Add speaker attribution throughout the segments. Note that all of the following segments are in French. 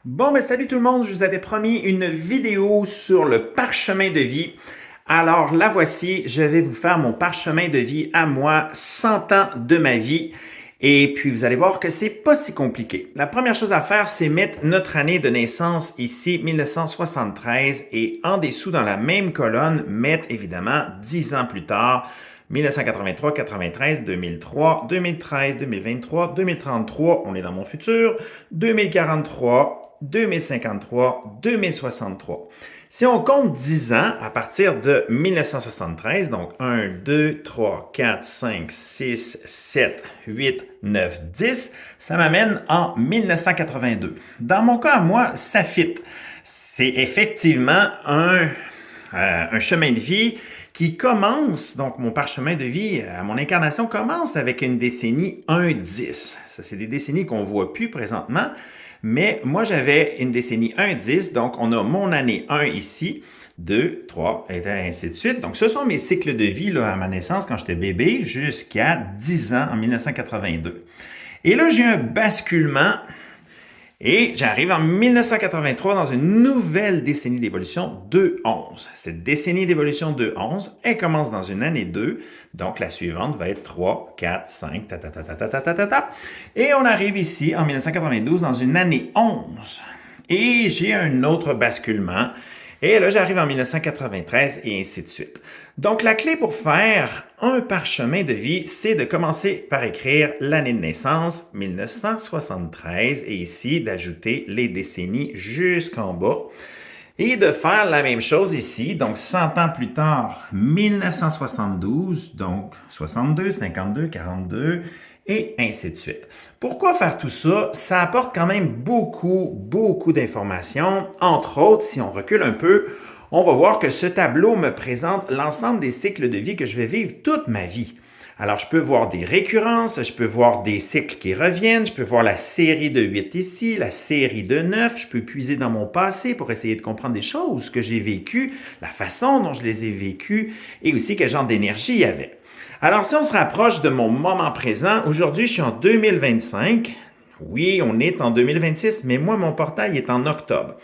Speaker 1: Bon, ben salut tout le monde, je vous avais promis une vidéo sur le parchemin de vie. Alors la voici, je vais vous faire mon parchemin de vie à moi, 100 ans de ma vie. Et puis vous allez voir que c'est pas si compliqué. La première chose à faire, c'est mettre notre année de naissance ici, 1973, et en dessous dans la même colonne, mettre évidemment 10 ans plus tard, 1983, 93, 2003, 2013, 2023, 2033, on est dans mon futur, 2043, 2053, 2063. Si on compte 10 ans à partir de 1973, donc 1, 2, 3, 4, 5, 6, 7, 8, 9, 10, ça m'amène en 1982. Dans mon cas, moi, ça fit. C'est effectivement un chemin de vie qui commence, donc mon parchemin de vie, mon incarnation commence avec une décennie 1-10. Ça, c'est des décennies qu'on ne voit plus présentement, mais moi, j'avais une décennie 1-10, donc on a mon année 1 ici, 2, 3, et ainsi de suite. Donc, ce sont mes cycles de vie là, à ma naissance quand j'étais bébé jusqu'à 10 ans en 1982. Et là, j'ai un basculement et j'arrive en 1983 dans une nouvelle décennie d'évolution 2-11. Cette décennie d'évolution 2-11, elle commence dans une année 2, donc la suivante va être 3, 4, 5, ta ta ta ta ta ta ta ta ta. Et on arrive ici en 1992 dans une année 11. Et j'ai un autre basculement. Et là, j'arrive en 1993 et ainsi de suite. Donc, la clé pour faire un parchemin de vie, c'est de commencer par écrire l'année de naissance, 1973, et ici, d'ajouter les décennies jusqu'en bas. Et de faire la même chose ici, donc 100 ans plus tard, 1972, donc 62, 52, 42, et ainsi de suite. Pourquoi faire tout ça? Ça apporte quand même beaucoup d'informations. Entre autres, si on recule un peu, on va voir que ce tableau me présente l'ensemble des cycles de vie que je vais vivre toute ma vie. Alors, je peux voir des récurrences, je peux voir des cycles qui reviennent, je peux voir la série de 8 ici, la série de 9, je peux puiser dans mon passé pour essayer de comprendre des choses que j'ai vécues, la façon dont je les ai vécues et aussi quel genre d'énergie il y avait. Alors, si on se rapproche de mon moment présent, aujourd'hui, je suis en 2025. Oui, on est en 2026, mais moi, mon portail est en octobre.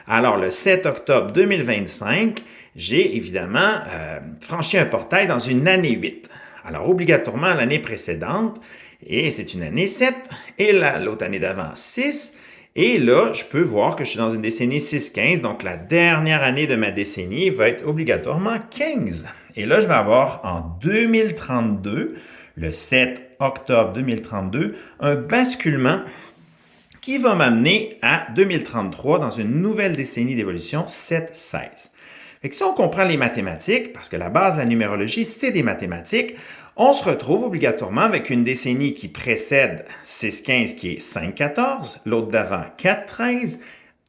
Speaker 1: Alors, le 7 octobre 2025, j'ai évidemment franchi un portail dans une année 8. Alors, obligatoirement, l'année précédente, et c'est une année 7, et l'autre année d'avant, 6. Et là, je peux voir que je suis dans une décennie 6-15, donc la dernière année de ma décennie va être obligatoirement 15. Et là, je vais avoir en 2032, le 7 octobre 2032, un basculement qui va m'amener à 2033 dans une nouvelle décennie d'évolution 7-16. Fait que si on comprend les mathématiques, parce que la base de la numérologie, c'est des mathématiques, on se retrouve obligatoirement avec une décennie qui précède 6-15 qui est 5-14, l'autre d'avant 4-13,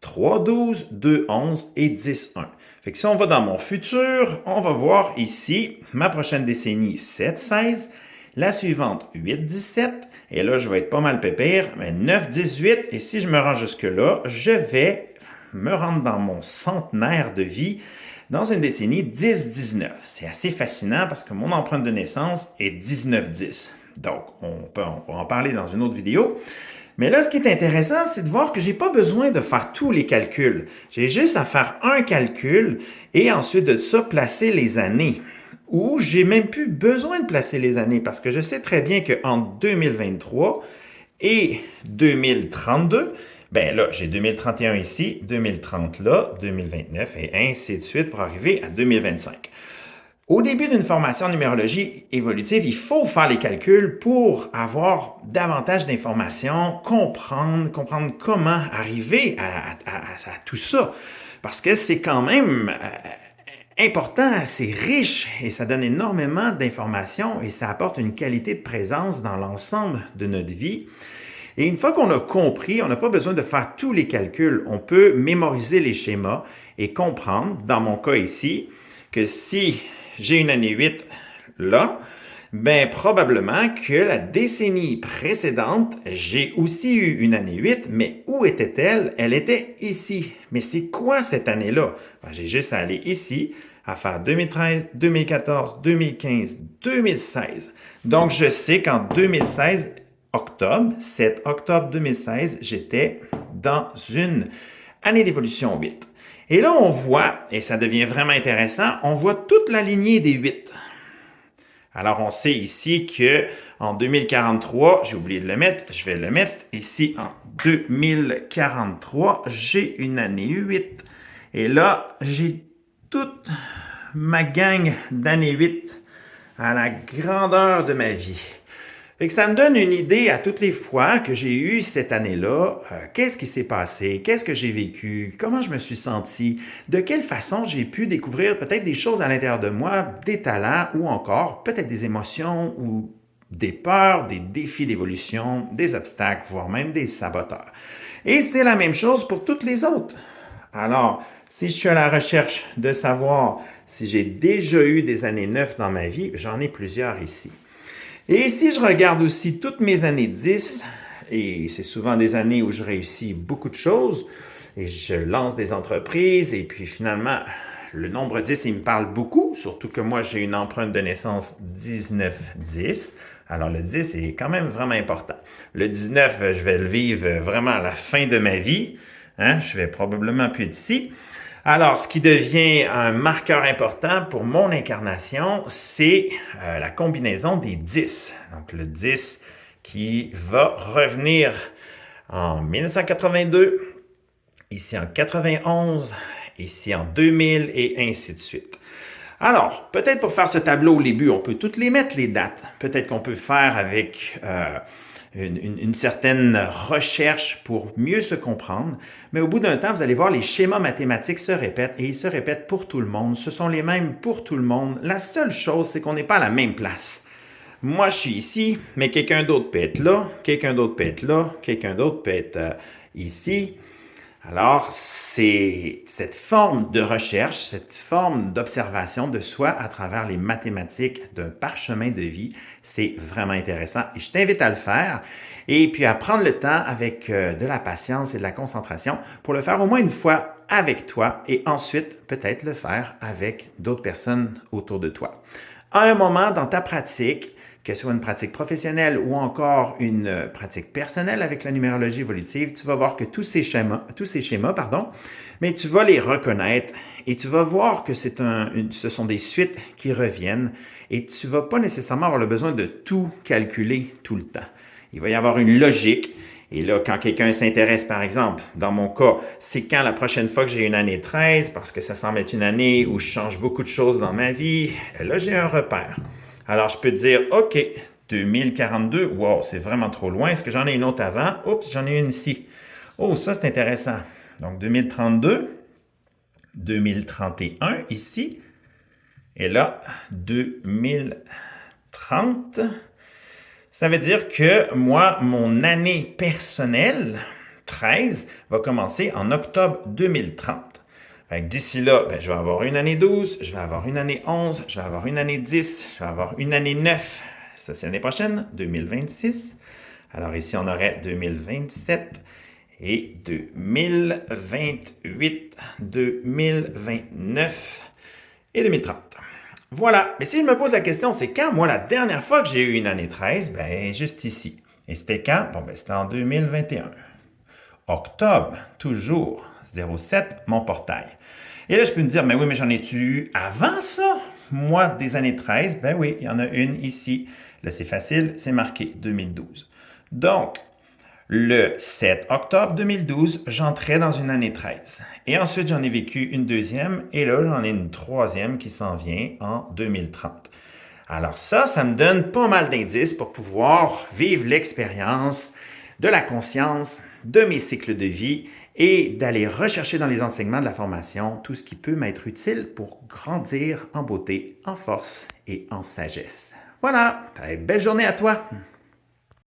Speaker 1: 3-12, 2-11 et 10-1. Fait que si on va dans mon futur, on va voir ici ma prochaine décennie 7-16, la suivante 8-17, et là je vais être pas mal pépère, mais 9-18, et si je me rends jusque-là, je vais me rendre dans mon centenaire de vie dans une décennie 10-19. C'est assez fascinant parce que mon empreinte de naissance est 19-10. Donc, on peut en parler dans une autre vidéo. Mais là, ce qui est intéressant, c'est de voir que je n'ai pas besoin de faire tous les calculs. J'ai juste à faire un calcul et ensuite de ça, placer les années. Ou j'ai même plus besoin de placer les années parce que je sais très bien qu'entre 2023 et 2032, ben là, j'ai 2031 ici, 2030 là, 2029 et ainsi de suite pour arriver à 2025. Au début d'une formation en numérologie évolutive, il faut faire les calculs pour avoir davantage d'informations, comprendre comment arriver à tout ça. Parce que c'est quand même important, c'est riche et ça donne énormément d'informations et ça apporte une qualité de présence dans l'ensemble de notre vie. Et une fois qu'on a compris, on n'a pas besoin de faire tous les calculs. On peut mémoriser les schémas et comprendre, dans mon cas ici, que si j'ai une année 8 là, ben probablement que la décennie précédente, j'ai aussi eu une année 8, mais où était-elle? Elle était ici. Mais c'est quoi cette année-là? Ben, j'ai juste à aller ici, à faire 2013, 2014, 2015, 2016. Donc, je sais qu'en 2016, octobre, 7 octobre 2016, j'étais dans une année d'évolution 8. Et là, on voit, et ça devient vraiment intéressant, on voit toute la lignée des 8. Alors, on sait ici que en 2043, j'ai oublié de le mettre, je vais le mettre ici en 2043, j'ai une année 8. Et là, j'ai toute ma gang d'année 8 à la grandeur de ma vie. Fait que ça me donne une idée à toutes les fois que j'ai eu cette année-là, qu'est-ce qui s'est passé, qu'est-ce que j'ai vécu, comment je me suis senti, de quelle façon j'ai pu découvrir peut-être des choses à l'intérieur de moi, des talents ou encore peut-être des émotions ou des peurs, des défis d'évolution, des obstacles, voire même des saboteurs. Et c'est la même chose pour toutes les autres. Alors, si je suis à la recherche de savoir si j'ai déjà eu des années 9 dans ma vie, j'en ai plusieurs ici. Et si je regarde aussi toutes mes années 10, et c'est souvent des années où je réussis beaucoup de choses, et je lance des entreprises, et puis finalement, le nombre 10, il me parle beaucoup, surtout que moi, j'ai une empreinte de naissance 19-10. Alors, le 10 est quand même vraiment important. Le 19, je vais le vivre vraiment à la fin de ma vie. Hein? Je vais probablement plus d'ici. Alors, ce qui devient un marqueur important pour mon incarnation, c'est la combinaison des 10. Donc, le 10 qui va revenir en 1982, ici en 91, ici en 2000 et ainsi de suite. Alors, peut-être pour faire ce tableau au début, on peut toutes les mettre, les dates. Peut-être qu'on peut faire avec une certaine recherche pour mieux se comprendre. Mais au bout d'un temps, vous allez voir, les schémas mathématiques se répètent et ils se répètent pour tout le monde. Ce sont les mêmes pour tout le monde. La seule chose, c'est qu'on n'est pas à la même place. Moi, je suis ici, mais quelqu'un d'autre peut être là, quelqu'un d'autre peut être là, quelqu'un d'autre peut être ici. Alors, c'est cette forme de recherche, cette forme d'observation de soi à travers les mathématiques d'un parchemin de vie. C'est vraiment intéressant et je t'invite à le faire et puis à prendre le temps avec de la patience et de la concentration pour le faire au moins une fois avec toi et ensuite peut-être le faire avec d'autres personnes autour de toi. À un moment dans ta pratique, que ce soit une pratique professionnelle ou encore une pratique personnelle avec la numérologie évolutive, tu vas voir que tous ces schémas, mais tu vas les reconnaître et tu vas voir que ce sont des suites qui reviennent et tu ne vas pas nécessairement avoir le besoin de tout calculer tout le temps. Il va y avoir une logique. Et là, quand quelqu'un s'intéresse, par exemple, dans mon cas, c'est quand la prochaine fois que j'ai une année 13, parce que ça semble être une année où je change beaucoup de choses dans ma vie, là, j'ai un repère. Alors, je peux te dire, OK, 2042, wow, c'est vraiment trop loin. Est-ce que j'en ai une autre avant? Oups, j'en ai une ici. Oh, ça, c'est intéressant. Donc, 2032, 2031 ici, et là, 2030. Ça veut dire que moi, mon année personnelle, 13, va commencer en octobre 2030. D'ici là, je vais avoir une année 12, je vais avoir une année 11, je vais avoir une année 10, je vais avoir une année 9. Ça, c'est l'année prochaine, 2026. Alors ici, on aurait 2027 et 2028, 2029 et 2030. Voilà. Mais si je me pose la question, c'est quand, moi, la dernière fois que j'ai eu une année 13? Juste ici. Et c'était quand? C'était en 2021. Octobre, toujours, 07, mon portail. Et là, je peux me dire, mais oui, mais j'en ai-tu eu avant ça? Moi, des années 13, oui, il y en a une ici. Là, c'est facile, c'est marqué 2012. Donc, le 7 octobre 2012, j'entrais dans une année 13. Et ensuite, j'en ai vécu une deuxième et là, j'en ai une troisième qui s'en vient en 2030. Alors ça me donne pas mal d'indices pour pouvoir vivre l'expérience de la conscience, de mes cycles de vie et d'aller rechercher dans les enseignements de la formation tout ce qui peut m'être utile pour grandir en beauté, en force et en sagesse. Voilà, belle journée à toi!